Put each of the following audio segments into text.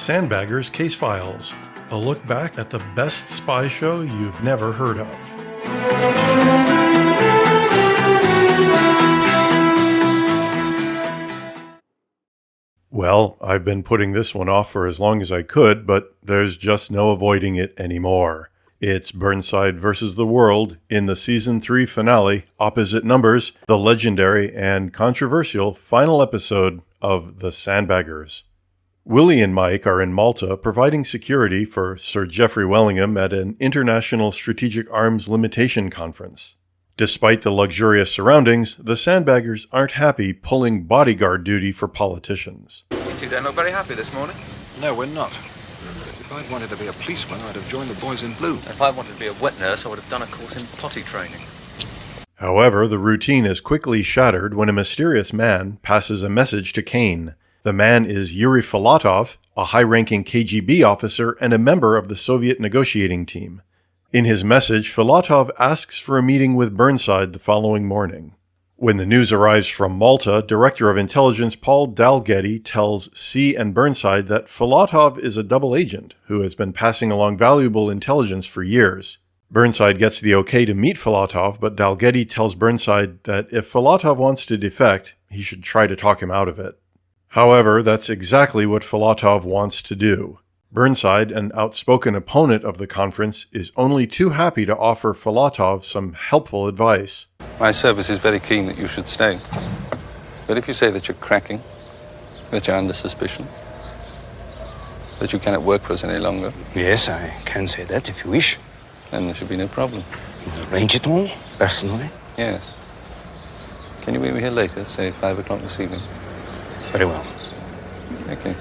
Sandbaggers Case Files, a look back at the best spy show you've never heard of. Well, I've been putting this one off for as long as I could, but there's just no avoiding it anymore. It's Burnside versus the World in the Season 3 finale, Opposite Numbers, the legendary and controversial final episode of The Sandbaggers. Willie and Mike are in Malta providing security for Sir Geoffrey Wellingham at an International Strategic Arms Limitation Conference. Despite the luxurious surroundings, the Sandbaggers aren't happy pulling bodyguard duty for politicians. You two don't look very happy this morning. No, we're not. If I'd wanted to be a policeman, I'd have joined the boys in blue. If I wanted to be a wet nurse, I would have done a course in potty training. However, the routine is quickly shattered when a mysterious man passes a message to Kane. The man is Yuri Filatov, a high-ranking KGB officer and a member of the Soviet negotiating team. In his message, Filatov asks for a meeting with Burnside the following morning. When the news arrives from Malta, Director of Intelligence Paul Dalgetty tells C and Burnside that Filatov is a double agent who has been passing along valuable intelligence for years. Burnside gets the okay to meet Filatov, but Dalgetty tells Burnside that if Filatov wants to defect, he should try to talk him out of it. However, that's exactly what Filatov wants to do. Burnside, an outspoken opponent of the conference, is only too happy to offer Filatov some helpful advice. My service is very keen that you should stay. But if you say that you're cracking, that you're under suspicion, that you cannot work for us any longer... Yes, I can say that if you wish. Then there should be no problem. We'll arrange it all, personally. Yes. Can you meet me here later, say 5 o'clock this evening? Very well. Okay.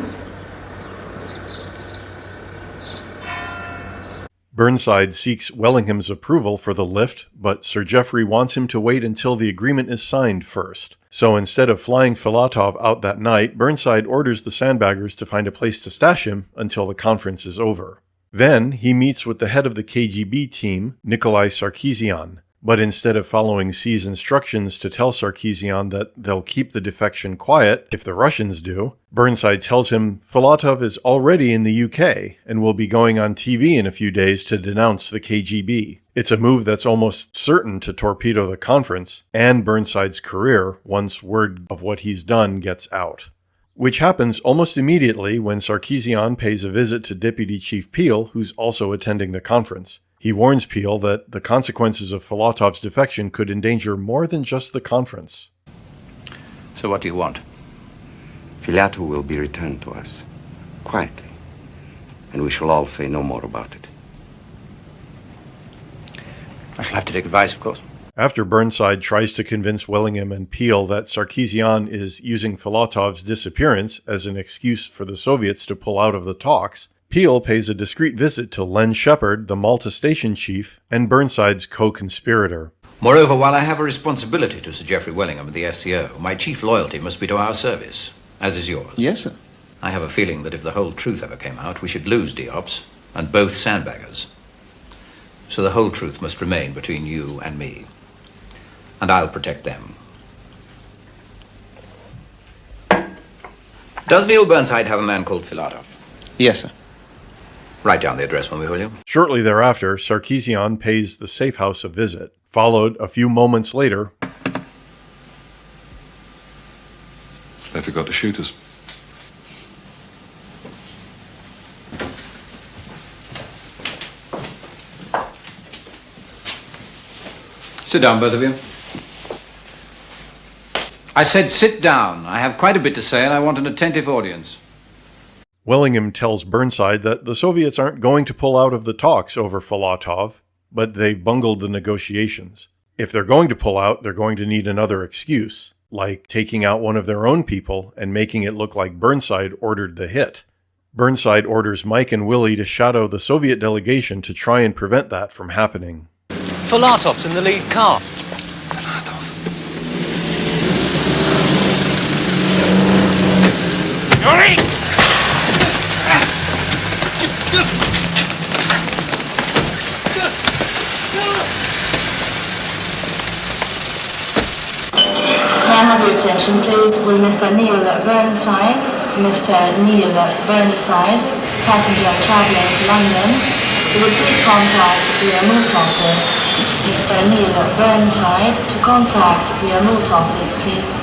Burnside seeks Wellingham's approval for the lift, but Sir Geoffrey wants him to wait until the agreement is signed first. So instead of flying Filatov out that night, Burnside orders the Sandbaggers to find a place to stash him until the conference is over. Then he meets with the head of the KGB team, Nikolai Sarkisian. But instead of following C's instructions to tell Sarkisian that they'll keep the defection quiet if the Russians do, Burnside tells him Filatov is already in the UK and will be going on TV in a few days to denounce the KGB. It's a move that's almost certain to torpedo the conference and Burnside's career once word of what he's done gets out. Which happens almost immediately when Sarkisian pays a visit to Deputy Chief Peel, who's also attending the conference. He warns Peel that the consequences of Filatov's defection could endanger more than just the conference. So what do you want? Filatov will be returned to us, quietly, and we shall all say no more about it. I shall have to take advice, of course. After Burnside tries to convince Wellingham and Peel that Sarkisian is using Filatov's disappearance as an excuse for the Soviets to pull out of the talks, Peel pays a discreet visit to Len Shepard, the Malta station chief, and Burnside's co-conspirator. Moreover, while I have a responsibility to Sir Geoffrey Wellingham and the FCO, my chief loyalty must be to our service, as is yours. Yes, sir. I have a feeling that if the whole truth ever came out, we should lose Diops and both Sandbaggers. So the whole truth must remain between you and me. And I'll protect them. Does Neil Burnside have a man called Filatov? Yes, sir. Write down the address for me, will you? Shortly thereafter, Sarkisian pays the safe house a visit, followed a few moments later. They forgot to shoot us. Sit down, both of you. I said sit down. I have quite a bit to say and I want an attentive audience. Wellingham tells Burnside that the Soviets aren't going to pull out of the talks over Filatov, but they've bungled the negotiations. If they're going to pull out, they're going to need another excuse, like taking out one of their own people and making it look like Burnside ordered the hit. Burnside orders Mike and Willie to shadow the Soviet delegation to try and prevent that from happening. Filatov's in the lead car. Yuri! May I have your attention, please? Will Mr. Neil Burnside Mr. Neil Burnside, passenger travelling to London. Will you please contact the remote office? Mr. Neil Burnside, to contact the remote office, please.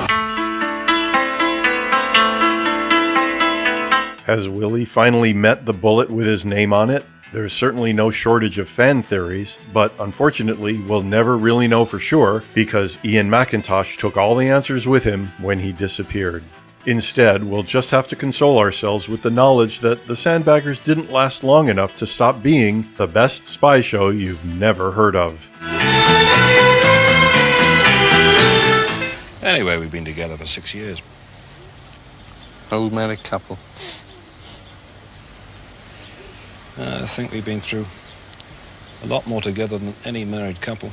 Has Willie finally met the bullet with his name on it? There's certainly no shortage of fan theories, but unfortunately we'll never really know for sure because Ian Mackintosh took all the answers with him when he disappeared. Instead, we'll just have to console ourselves with the knowledge that the Sandbaggers didn't last long enough to stop being the best spy show you've never heard of. Anyway, we've been together for 6 years. Old married couple. I think we've been through a lot more together than any married couple.